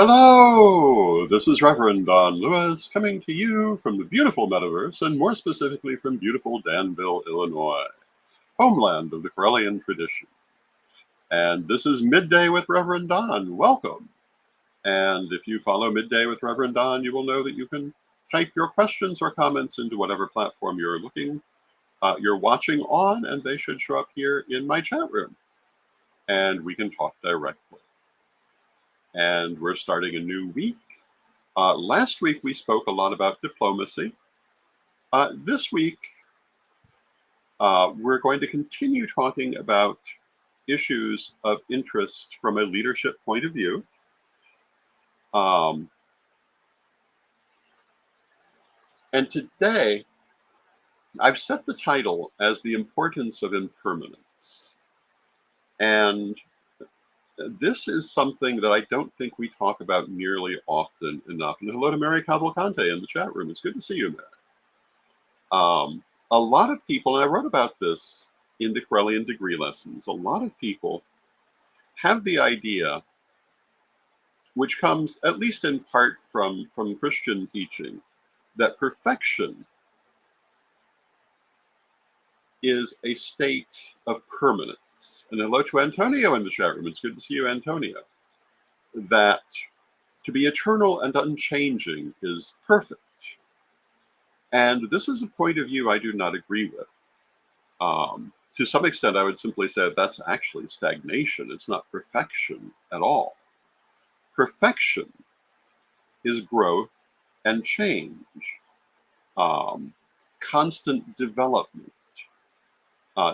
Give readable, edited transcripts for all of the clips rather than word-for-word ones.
Hello, this is Reverend Don Lewis coming to you from the beautiful metaverse, and more specifically from beautiful Danville, Illinois, homeland of the Corellian tradition. And this is Midday with Reverend Don. Welcome. And if you follow Midday with Reverend Don, you will know that you can type your questions or comments into whatever platform you're watching on, and they should show up here in my chat room, and we can talk directly. And we're starting a new week. Last week, we spoke a lot about diplomacy. This week, we're going to continue talking about issues of interest from a leadership point of view. And today, I've set the title as The Importance of Impermanence. And this is something that I don't think we talk about nearly often enough. And hello to Mary Cavalcante in the chat room. It's good to see you, Mary. A lot of people, and I wrote about this in the Corellian degree lessons, a lot of people have the idea, which comes at least in part from Christian teaching, that perfection is a state of permanence. And hello to Antonio in the chat room. It's good to see you, Antonio. That to be eternal and unchanging is perfect. And this is a point of view I do not agree with. To some extent, I would simply say that's actually stagnation. It's not perfection at all. Perfection is growth and change, constant development,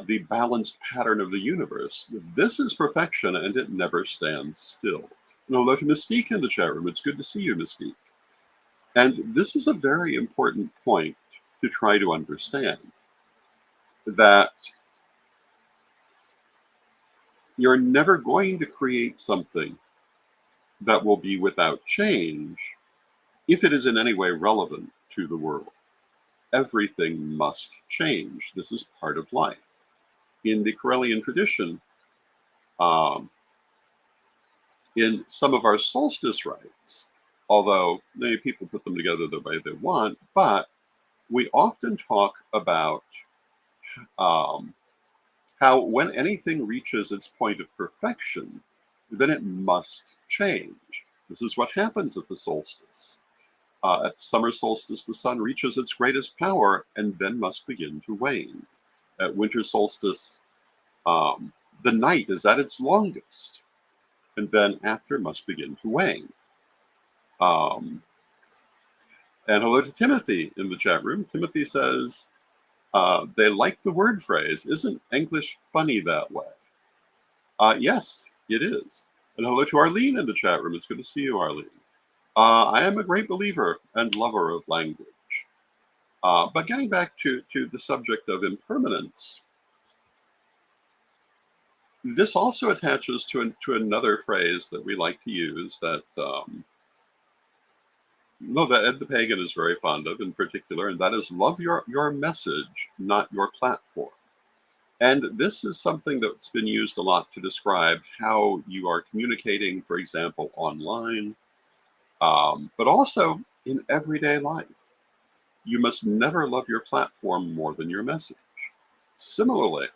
the balanced pattern of the universe. This is perfection, and it never stands still. And hello to Mystique in the chat room. It's good to see you, Mystique. And this is a very important point to try to understand, that you're never going to create something that will be without change if it is in any way relevant to the world. Everything must change. This is part of life. In the Corellian tradition, in some of our solstice rites, although many people put them together the way they want, but we often talk about how when anything reaches its point of perfection, then it must change. This is what happens at the solstice. At summer solstice, the sun reaches its greatest power and then must begin to wane. At winter solstice, the night is at its longest, and then after must begin to wane. And hello to Timothy in the chat room. Timothy says, they like the word phrase. Isn't English funny that way? Yes, it is. And hello to Arlene in the chat room. It's good to see you, Arlene. I am a great believer and lover of language. But getting back to the subject of impermanence, this also attaches to another phrase that we like to use that Ed the Pagan is very fond of in particular, and that is love your message, not your platform. And this is something that's been used a lot to describe how you are communicating, for example, online, but also in everyday life. You must never love your platform more than your message. Similarly,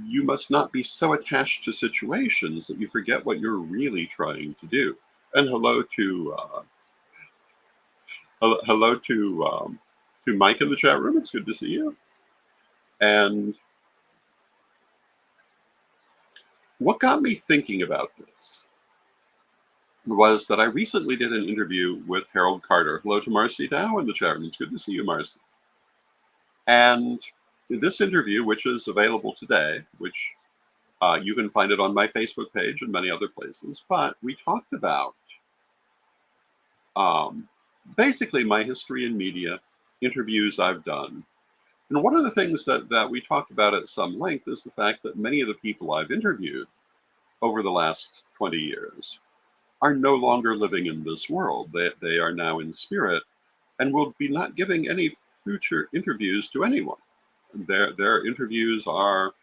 you must not be so attached to situations that you forget what you're really trying to do. And hello to Mike in the chat room. It's good to see you. And what got me thinking about this was that I recently did an interview with Harold Carter. Hello to Marcy Dow in the chat room. It's good to see you, Marcy. And this interview, which is available today, which you can find it on my Facebook page and many other places, but we talked about basically my history in media, interviews I've done. And one of the things that we talked about at some length is the fact that many of the people I've interviewed over the last 20 years are no longer living in this world. They are now in spirit and will be not giving any future interviews to anyone. Their interviews are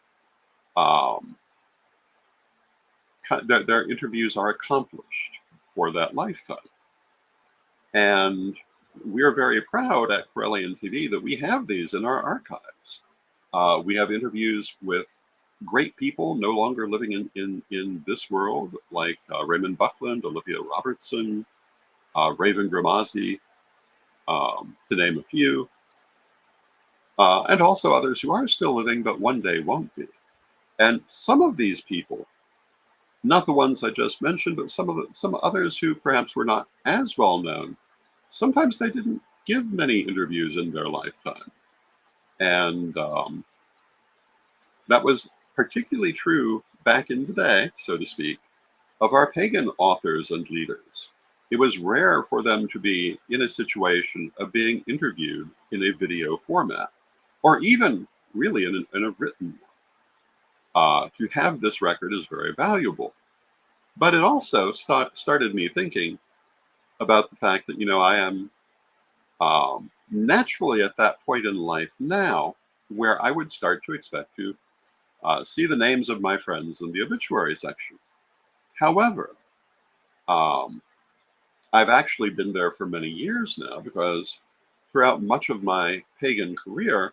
their interviews are accomplished for that lifetime. And we're very proud at Corellian TV that we have these in our archives. We have interviews with great people no longer living in this world, like Raymond Buckland, Olivia Robertson, Raven Grimazzi, to name a few, and also others who are still living but one day won't be. And some of these people, not the ones I just mentioned, but some others who perhaps were not as well known, sometimes they didn't give many interviews in their lifetime. And that was particularly true back in the day, so to speak, of our pagan authors and leaders. It was rare for them to be in a situation of being interviewed in a video format, or even really in a written one. To have this record is very valuable. But it also started me thinking about the fact that, I am naturally at that point in life now where I would start to expect to see the names of my friends in the obituary section. However, I've actually been there for many years now, because throughout much of my pagan career,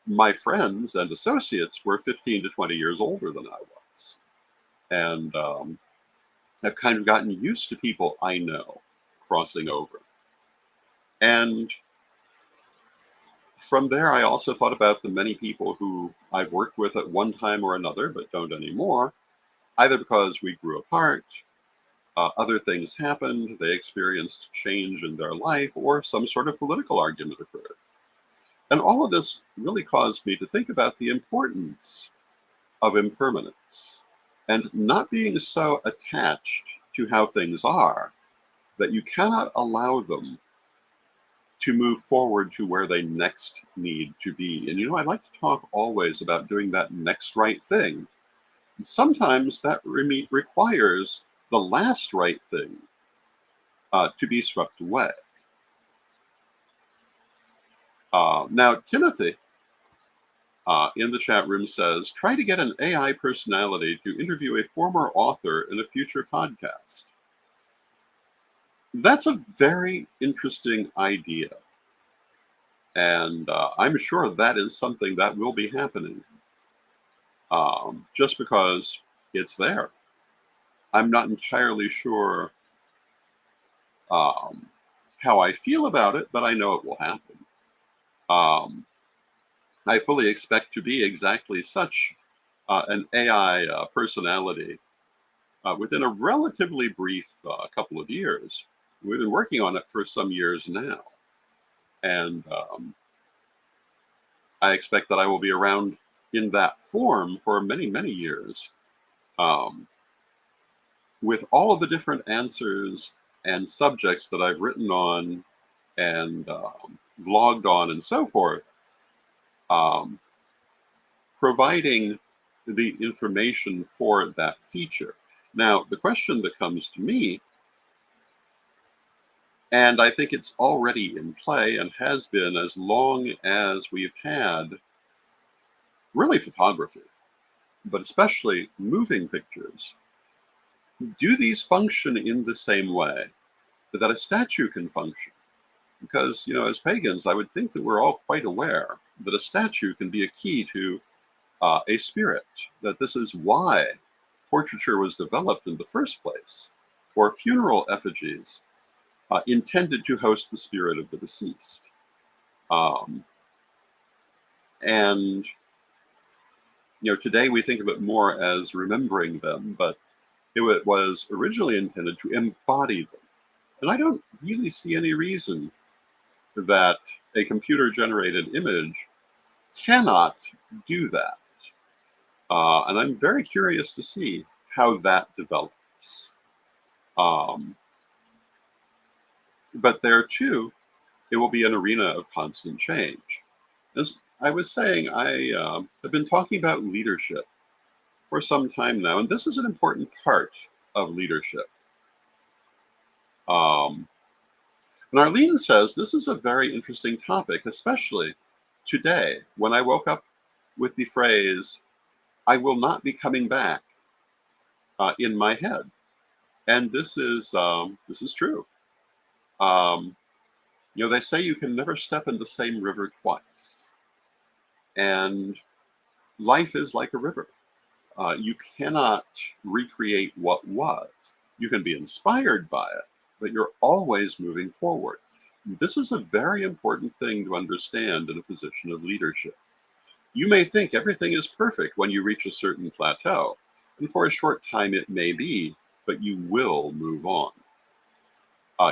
my friends and associates were 15 to 20 years older than I was. And I've kind of gotten used to people I know crossing over. And from there, I also thought about the many people who I've worked with at one time or another, but don't anymore, either because we grew apart, other things happened, they experienced change in their life, or some sort of political argument occurred. And all of this really caused me to think about the importance of impermanence and not being so attached to how things are that you cannot allow them to move forward to where they next need to be. And I like to talk always about doing that next right thing. And sometimes that requires the last right thing to be swept away. Now, Timothy in the chat room says, try to get an AI personality to interview a former author in a future podcast. That's a very interesting idea. And I'm sure that is something that will be happening just because it's there. I'm not entirely sure how I feel about it, but I know it will happen. I fully expect to be exactly such an AI personality within a relatively brief couple of years. We've been working on it for some years now. And I expect that I will be around in that form for many, many years, with all of the different answers and subjects that I've written on and vlogged on and so forth, providing the information for that feature. Now, the question that comes to me, and I think it's already in play and has been as long as we've had really photography, but especially moving pictures, do these function in the same way that a statue can function? Because, as pagans, I would think that we're all quite aware that a statue can be a key to a spirit, that this is why portraiture was developed in the first place, for funeral effigies intended to host the spirit of the deceased. And today we think of it more as remembering them, but it was originally intended to embody them. And I don't really see any reason that a computer-generated image cannot do that. And I'm very curious to see how that develops. But there, too, it will be an arena of constant change. As I was saying, I have been talking about leadership for some time now, and this is an important part of leadership. And Arlene says, this is a very interesting topic, especially today, when I woke up with the phrase, I will not be coming back. in my head, and this is true. Um, they say you can never step in the same river twice, and life is like a river. You cannot recreate what was. You can be inspired by it, but you're always moving forward. This is a very important thing to understand in a position of leadership. You may think everything is perfect when you reach a certain plateau, and for a short time it may be, but you will move on.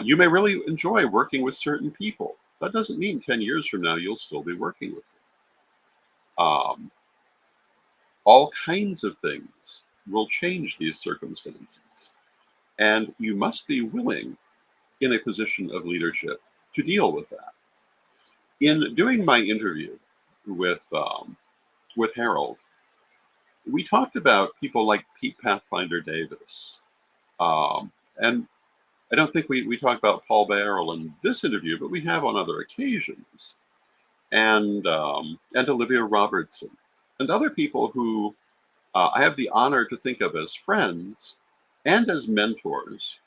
You may really enjoy working with certain people. That doesn't mean 10 years from now you'll still be working with them. All kinds of things will change these circumstances. And you must be willing, in a position of leadership, to deal with that. In doing my interview with Harold, we talked about people like Pete Pathfinder Davis. And I don't think we talked about Paul Barrel in this interview, but we have on other occasions. And Olivia Robertson, and other people who I have the honor to think of as friends and as mentors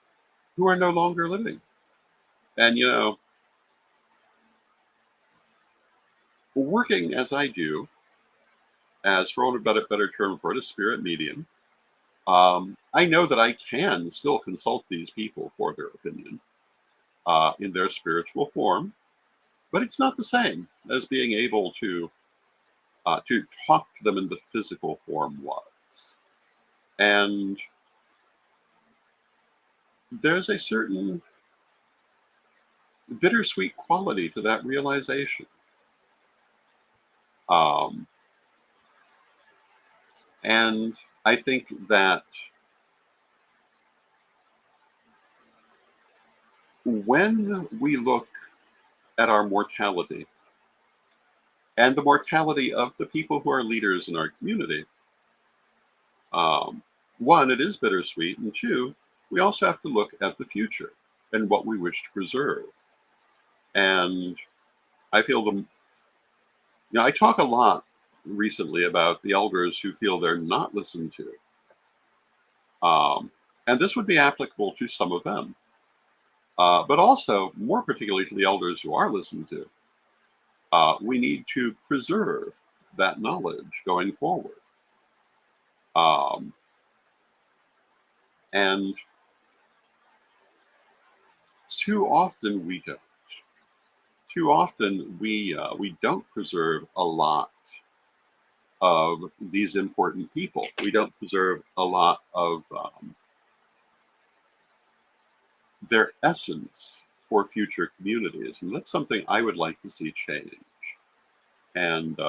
who are no longer living. And, working as I do, as for want of a better term for it, a spirit medium, I know that I can still consult these people for their opinion in their spiritual form, but it's not the same as being able to talk to them in the physical form was. And there's a certain bittersweet quality to that realization. And I think that when we look at our mortality and the mortality of the people who are leaders in our community, one, it is bittersweet, and two, we also have to look at the future and what we wish to preserve. And I feel I talk a lot recently about the elders who feel they're not listened to. And this would be applicable to some of them, but also more particularly to the elders who are listened to. We need to preserve that knowledge going forward. And too often we don't. Too often we don't preserve a lot of these important people. We don't preserve a lot of their essence for future communities, and that's something I would like to see change. And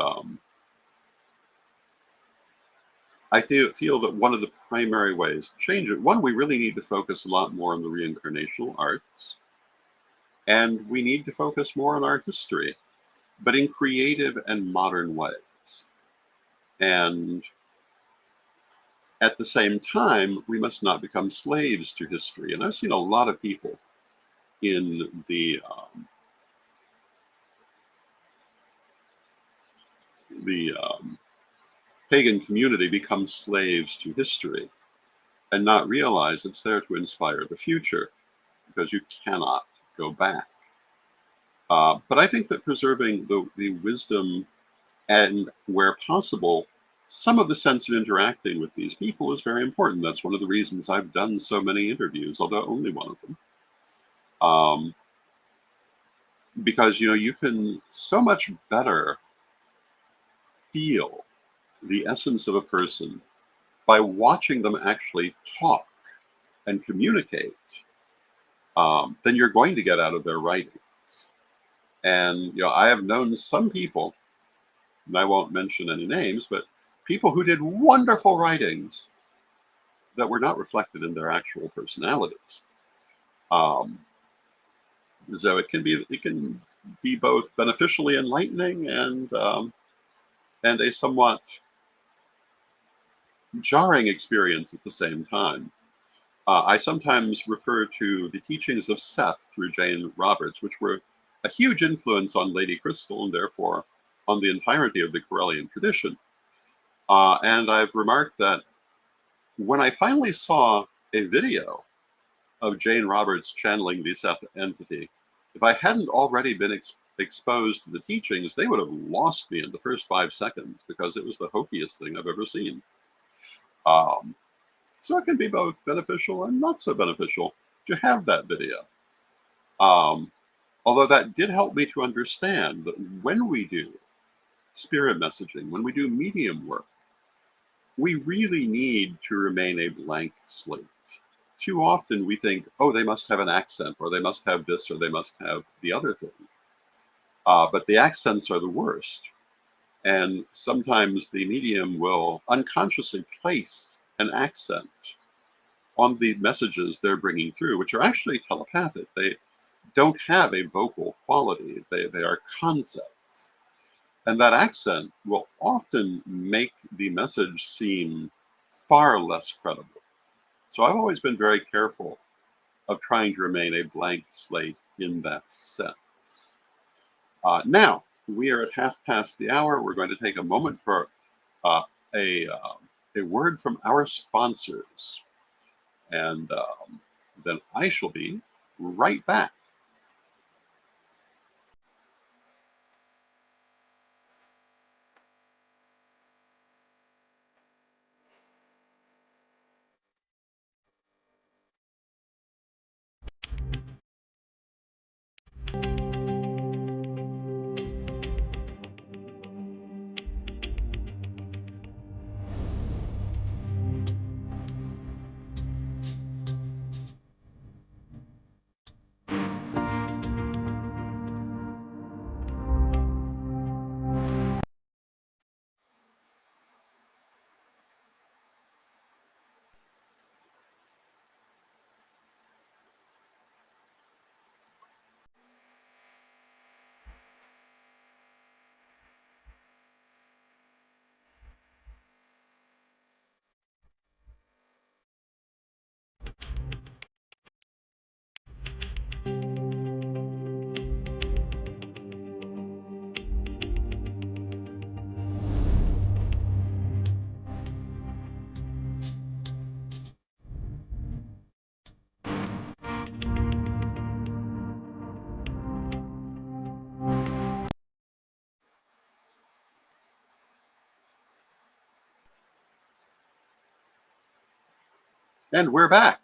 I feel that one of the primary ways to change it, one, we really need to focus a lot more on the reincarnational arts, and we need to focus more on our history, but in creative and modern ways. And at the same time, we must not become slaves to history. And I've seen a lot of people in the pagan community become slaves to history and not realize it's there to inspire the future, because you cannot go back. But I think that preserving the wisdom and, where possible, some of the sense of interacting with these people is very important. That's one of the reasons I've done so many interviews, although only one of them. Because, you can so much better feel the essence of a person by watching them actually talk and communicate than you're going to get out of their writings. And, I have known some people, and I won't mention any names, but people who did wonderful writings that were not reflected in their actual personalities. So it can be both beneficially enlightening and a somewhat jarring experience at the same time. I sometimes refer to the teachings of Seth through Jane Roberts, which were a huge influence on Lady Crystal and therefore on the entirety of the Corellian tradition. And I've remarked that When I finally saw a video of Jane Roberts channeling the Seth entity, if I hadn't already been exposed to the teachings, they would have lost me in the first 5 seconds because it was the hokiest thing I've ever seen. Um, so it can be both beneficial and not so beneficial to have that video. Although that did help me to understand that when we do spirit messaging, when we do medium work, we really need to remain a blank slate. Too often we think, oh, they must have an accent, or they must have this, or they must have the other thing. But the accents are the worst. And sometimes the medium will unconsciously place an accent on the messages they're bringing through, which are actually telepathic. They don't have a vocal quality, they are concepts. And that accent will often make the message seem far less credible. So I've always been very careful of trying to remain a blank slate in that sense. Now, we are at half past the hour. We're going to take a moment for uh, a, a word from our sponsors. And then I shall be right back. And we're back.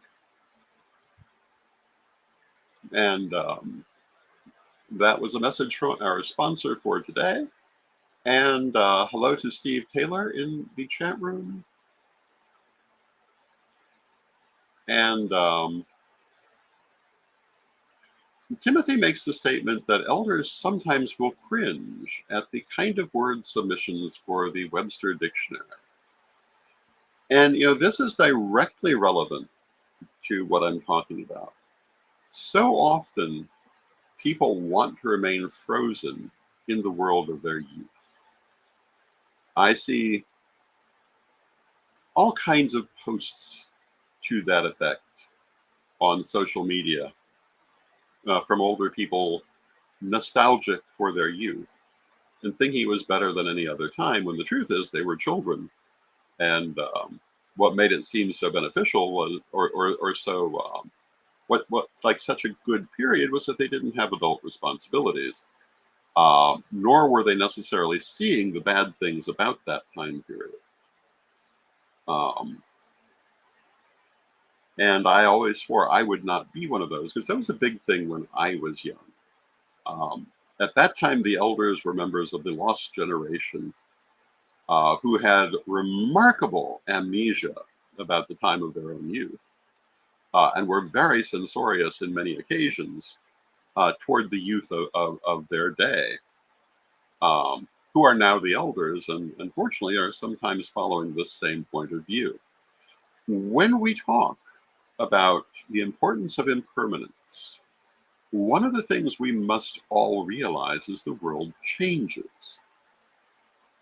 And that was a message from our sponsor for today. And hello to Steve Taylor in the chat room. And Timothy makes the statement that elders sometimes will cringe at the kind of word submissions for the Webster Dictionary. And, this is directly relevant to what I'm talking about. So often, people want to remain frozen in the world of their youth. I see all kinds of posts to that effect on social media from older people nostalgic for their youth and thinking it was better than any other time, when the truth is they were children. And what made it seem so beneficial was, or so, what's like such a good period was that they didn't have adult responsibilities, nor were they necessarily seeing the bad things about that time period. And I always swore I would not be one of those, because that was a big thing when I was young. At that time, the elders were members of the lost generation who had remarkable amnesia about the time of their own youth and were very censorious in many occasions toward the youth of their day, who are now the elders and unfortunately are sometimes following this same point of view. When we talk about the importance of impermanence, one of the things we must all realize is the world changes.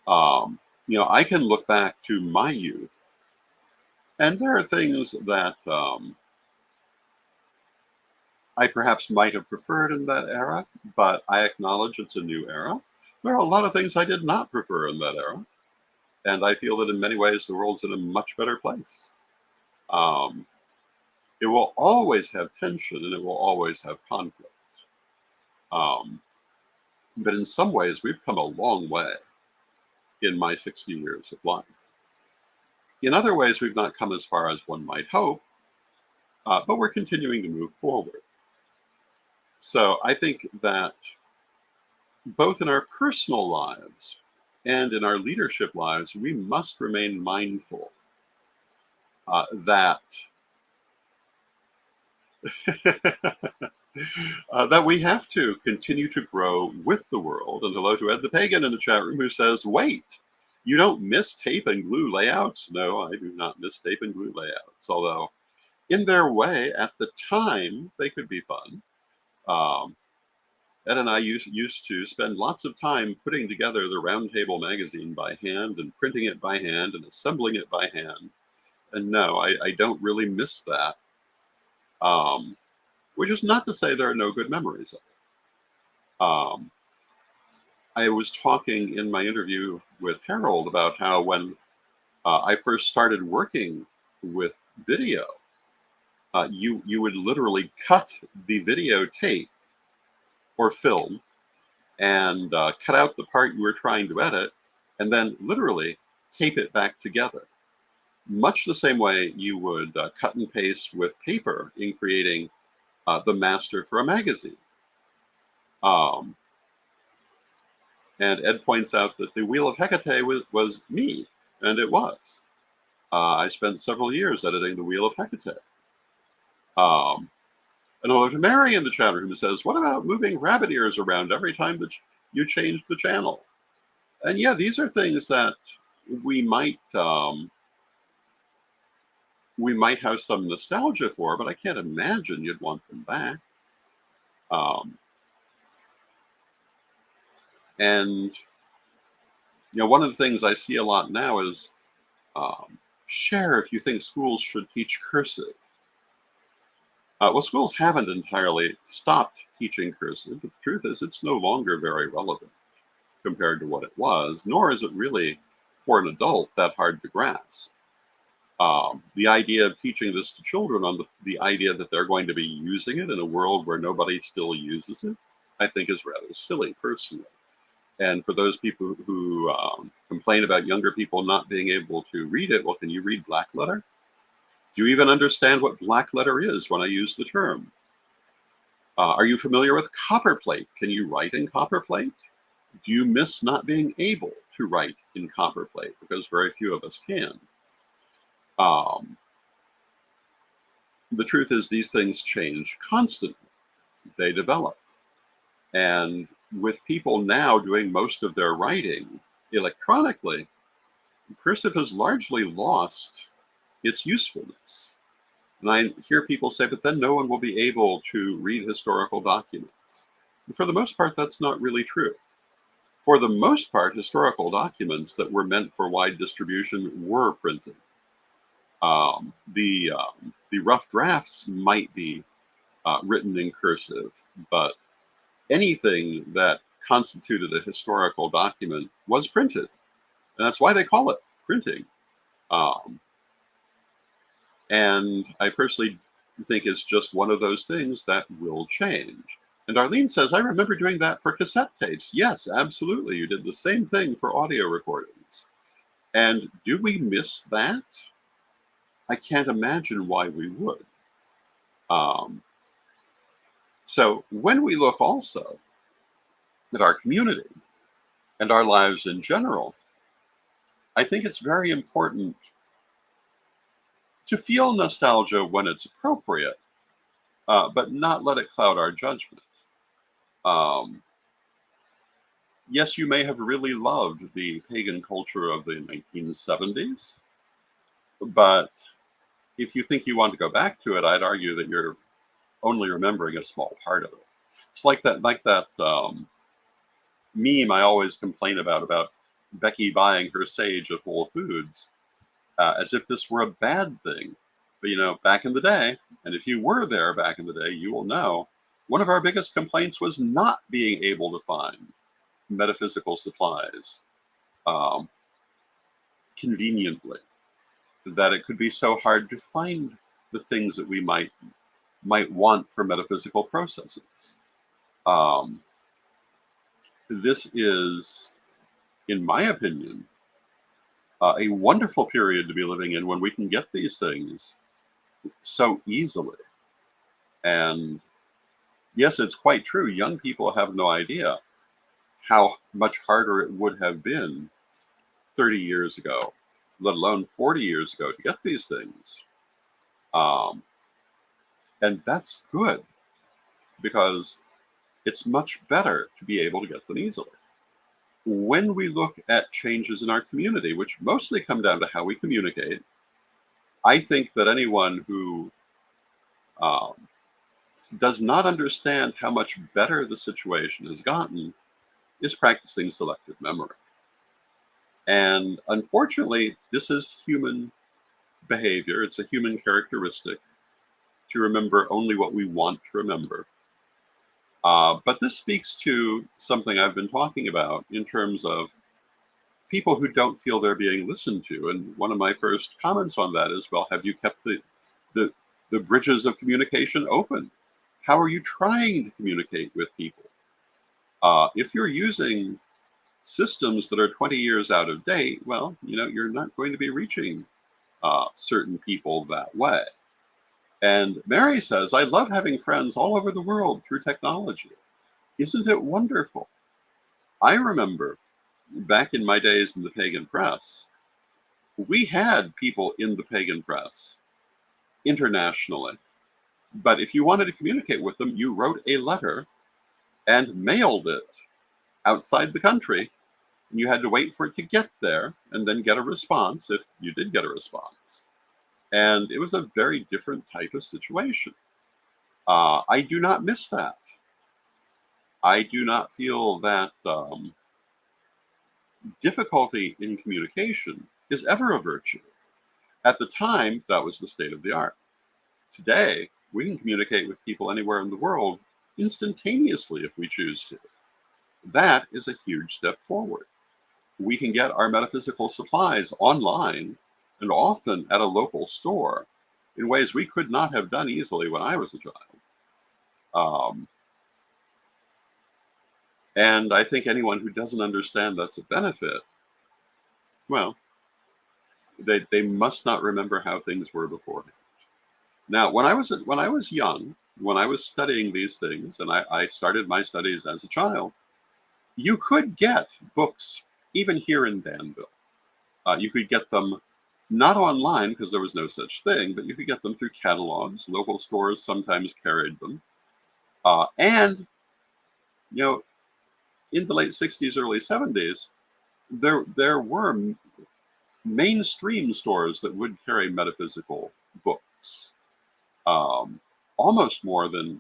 I can look back to my youth, and there are things that I perhaps might have preferred in that era, but I acknowledge it's a new era. There are a lot of things I did not prefer in that era, and I feel that in many ways the world's in a much better place. Um, it will always have tension and it will always have conflict. Um, but in some ways, we've come a long way in my 60 years of life. In other ways, we've not come as far as one might hope, but we're continuing to move forward. So I think that both in our personal lives and in our leadership lives, we must remain mindful that that we have to continue to grow with the world. And hello to Ed the Pagan in the chat room who says, wait, you don't miss tape and glue layouts? No, I do not miss tape and glue layouts, although in their way, at the time, they could be fun. Ed and I used to spend lots of time putting together the Roundtable magazine by hand and printing it by hand and assembling it by hand. And no, I don't really miss that. Which is not to say there are no good memories of it. I was talking in my interview with Harold about how when I first started working with video, you would literally cut the videotape or film and cut out the part you were trying to edit and then literally tape it back together. Much the same way you would cut and paste with paper in creating the master for a magazine. And Ed points out that the Wheel of Hecate was me, and it was. I spent several years editing the Wheel of Hecate. And hello to Mary in the chat room who says, what about moving rabbit ears around every time that you change the channel? And yeah, these are things that we might have some nostalgia for, but I can't imagine you'd want them back. And one of the things I see a lot now is share if you think schools should teach cursive. Well, schools haven't entirely stopped teaching cursive, but the truth is it's no longer very relevant compared to what it was, nor is it really, for an adult, that hard to grasp. The idea of teaching this to children on the idea that they're going to be using it in a world where nobody still uses it, I think is rather silly, personally. And for those people who complain about younger people not being able to read it, well, can you read black letter? Do you even understand what black letter is when I use the term? Are you familiar with copperplate? Can you write in copperplate? Do you miss not being able to write in copperplate? Because very few of us can. The truth is these things change constantly. They develop. And with people now doing most of their writing electronically, cursive has largely lost its usefulness. And I hear people say, but then no one will be able to read historical documents. And for the most part, that's not really true. For the most part, historical documents that were meant for wide distribution were printed. The rough drafts might be written in cursive, but anything that constituted a historical document was printed. And that's why they call it printing. And I personally think it's just one of those things that will change. And Arlene says, I remember doing that for cassette tapes. Yes, absolutely. You did the same thing for audio recordings. And do we miss that? I can't imagine why we would. So when we look also at our community and our lives in general, I think it's very important to feel nostalgia when it's appropriate, but not let it cloud our judgment. Yes, you may have really loved the pagan culture of the 1970s, but if you think you want to go back to it, I'd argue that you're only remembering a small part of it. It's like that meme I always complain about Becky buying her sage at Whole Foods, as if this were a bad thing. But back in the day, and if you were there back in the day, you will know, one of our biggest complaints was not being able to find metaphysical supplies conveniently. that it could be so hard to find the things that we might want for metaphysical processes. Um, this is, in my opinion, a wonderful period to be living in when we can get these things so easily. And yes, it's quite true. Young people have no idea how much harder it would have been 30 years ago, let alone 40 years ago, to get these things. Um, and that's good because it's much better to be able to get them easily. When we look at changes in our community, which mostly come down to how we communicate, I think that anyone who um, does not understand how much better the situation has gotten is practicing selective memory. And unfortunately, this is human behavior. It's a human characteristic to remember only what we want to remember. But this speaks to something I've been talking about in terms of people who don't feel they're being listened to. And one of my first comments on that is, well, have you kept the, the bridges of communication open? How are you trying to communicate with people? If you're using systems that are 20 years out of date, well, you're not going to be reaching certain people that way. And Mary says, I love having friends all over the world through technology. Isn't it wonderful? I remember back in my days in the pagan press, we had people in the pagan press internationally. But if you wanted to communicate with them, you wrote a letter and mailed it outside the country. And you had to wait for it to get there and then get a response if you did get a response. And it was a very different type of situation. I do not miss that. I do not feel that difficulty in communication is ever a virtue. At the time, that was the state of the art. Today, we can communicate with people anywhere in the world instantaneously if we choose to. That is a huge step forward. We can get our metaphysical supplies online and often at a local store in ways we could not have done easily when I was a child. And I think anyone who doesn't understand that's a benefit, well, they must not remember how things were beforehand. Now, when I was young, when I was studying these things, and I started my studies as a child, you could get books even here in Danville. You could get them not online because there was no such thing, but you could get them through catalogs. Local stores sometimes carried them. And, in the late 60s, early 70s, there were mainstream stores that would carry metaphysical books, almost more than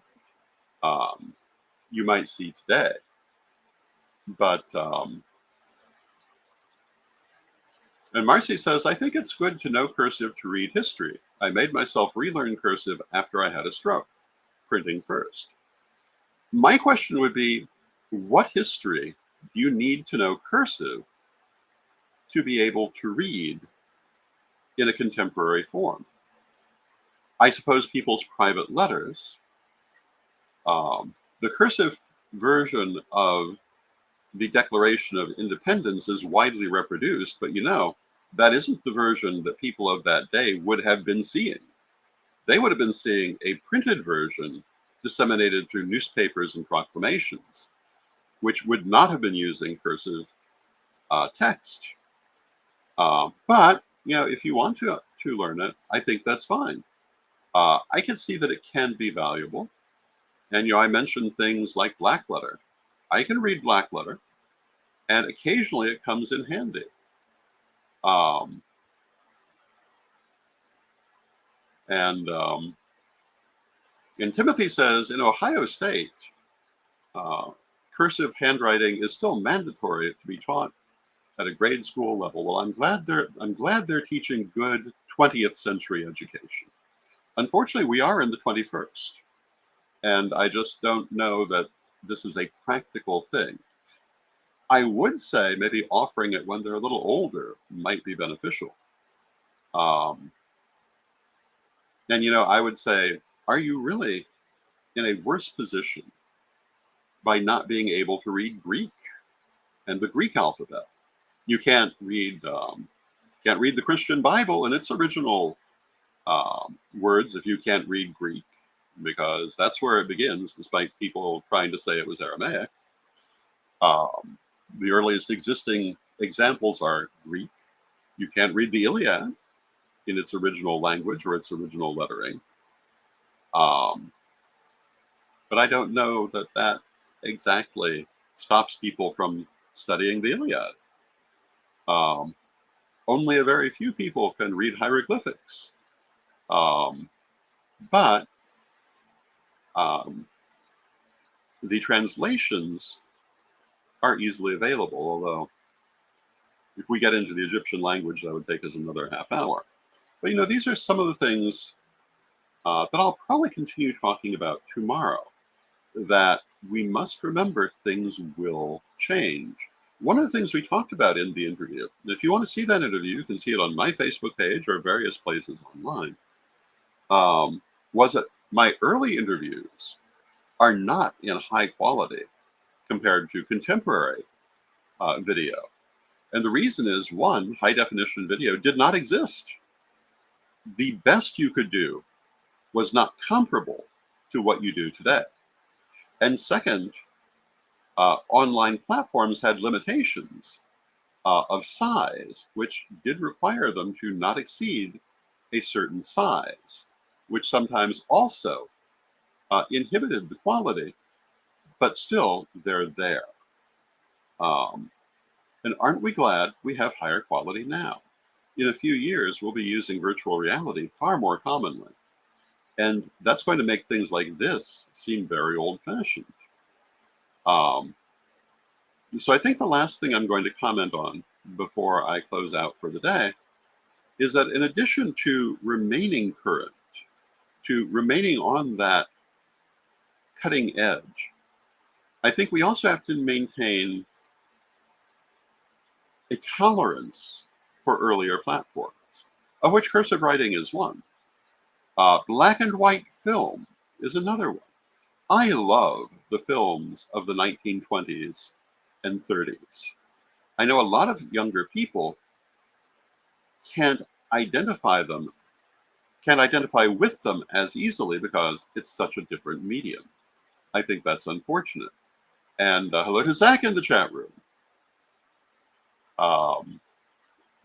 you might see today. But and Marcy says, I think it's good to know cursive to read history. I made myself relearn cursive after I had a stroke, printing first. My question would be, what history do you need to know cursive to be able to read in a contemporary form? I suppose people's private letters. The cursive version of the Declaration of Independence is widely reproduced, but that isn't the version that people of that day would have been seeing. They would have been seeing a printed version disseminated through newspapers and proclamations, which would not have been using cursive text. But if you want to learn it, I think that's fine. I can see that it can be valuable. And I mentioned things like blackletter. I can read blackletter, and occasionally it comes in handy. And Timothy says, in Ohio State, cursive handwriting is still mandatory to be taught at a grade school level. Well, I'm glad they're teaching good 20th century education. Unfortunately, we are in the 21st, and I just don't know that this is a practical thing. I would say maybe offering it when they're a little older might be beneficial. Um, and, I would say, are you really in a worse position by not being able to read Greek and the Greek alphabet? You can't read the Christian Bible in its original words if you can't read Greek, because that's where it begins, despite people trying to say it was Aramaic. Um, the earliest existing examples are Greek. You can't read the Iliad in its original language or its original lettering. Um, but I don't know that that exactly stops people from studying the Iliad. Um, Only a very few people can read hieroglyphics. Um, but um, the translations are easily available, although if we get into the Egyptian language, that would take us another half hour. But these are some of the things that I'll probably continue talking about tomorrow, that we must remember things will change. One of the things we talked about in the interview, and if you want to see that interview, you can see it on my Facebook page or various places online, was that my early interviews are not in high quality compared to contemporary video. And the reason is, one, high definition video did not exist. The best you could do was not comparable to what you do today. And second, online platforms had limitations of size, which did require them to not exceed a certain size, which sometimes also inhibited the quality, but still they're there. Um, and aren't we glad we have higher quality now? In a few years, we'll be using virtual reality far more commonly. And that's going to make things like this seem very old-fashioned. Um, so I think the last thing I'm going to comment on before I close out for the day is that in addition to remaining current, to remaining on that cutting edge, I think we also have to maintain a tolerance for earlier platforms, of which cursive writing is one. Black and white film is another one. I love the films of the 1920s and 30s. I know a lot of younger people can't identify them, can't identify with them as easily because it's such a different medium. I think that's unfortunate. And hello to Zach in the chat room. Um,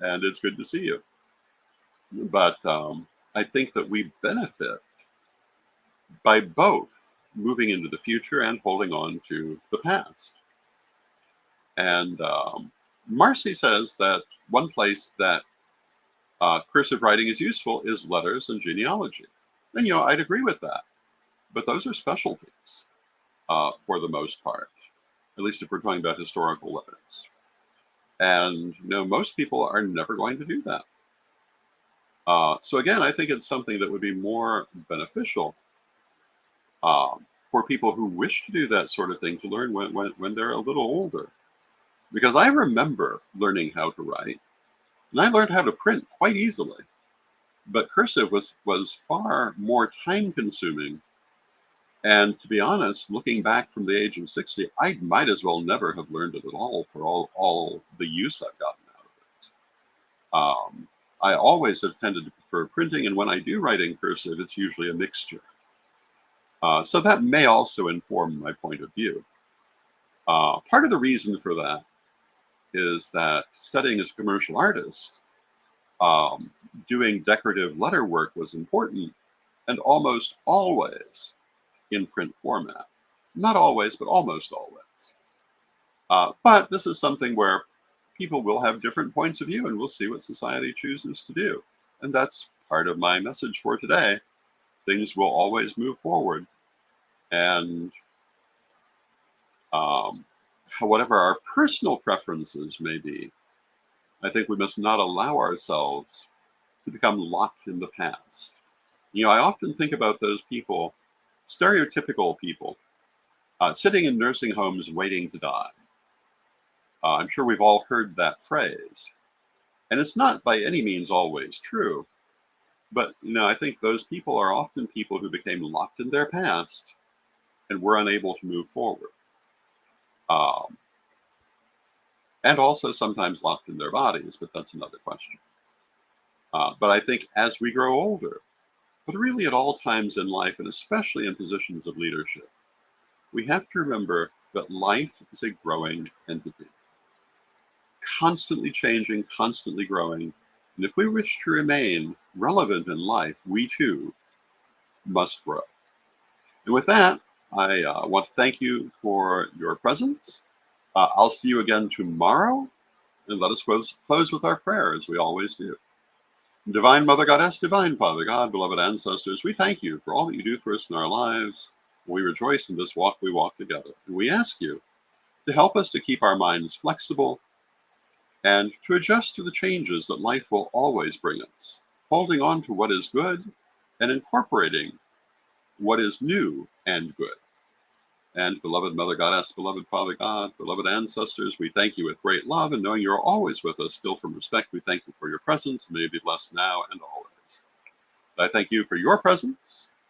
and it's good to see you. But I think that we benefit by both moving into the future and holding on to the past. And Marcy says that one place that cursive writing is useful is letters and genealogy. And, I'd agree with that. But those are specialties for the most part, at least if we're talking about historical letters. And, most people are never going to do that. So again, I think it's something that would be more beneficial for people who wish to do that sort of thing to learn when they're a little older. Because I remember learning how to write, and I learned how to print quite easily. But cursive was far more time consuming. And to be honest, looking back from the age of 60, I might as well never have learned it at all for all the use I've gotten out of it. I always have tended to prefer printing, and when I do write in cursive, it's usually a mixture. So that may also inform my point of view. Part of the reason for that is that studying as a commercial artist, doing decorative letter work was important, and almost always in print format. Not always, but almost always. But this is something where people will have different points of view, and we'll see what society chooses to do. And that's part of my message for today. Things will always move forward. And whatever our personal preferences may be, I think we must not allow ourselves to become locked in the past. I often think about those people, stereotypical people, sitting in nursing homes waiting to die. I'm sure we've all heard that phrase. And it's not by any means always true. But, I think those people are often people who became locked in their past and were unable to move forward. Um, and also sometimes locked in their bodies, but that's another question. But I think as we grow older, but really at all times in life, and especially in positions of leadership, we have to remember that life is a growing entity, constantly changing, constantly growing. And if we wish to remain relevant in life, we too must grow. And with that, I want to thank you for your presence. I'll see you again tomorrow, and let us close with our prayer as we always do. Divine Mother Goddess, Divine Father God, beloved ancestors, we thank you for all that you do for us in our lives. We rejoice in this walk we walk together. And we ask you to help us to keep our minds flexible and to adjust to the changes that life will always bring us, holding on to what is good and incorporating what is new and good. And beloved Mother Goddess, beloved Father God, beloved ancestors, we thank you with great love, and knowing you're always with us, still from respect, we thank you for your presence. May it be blessed now and always. I thank you for your presence,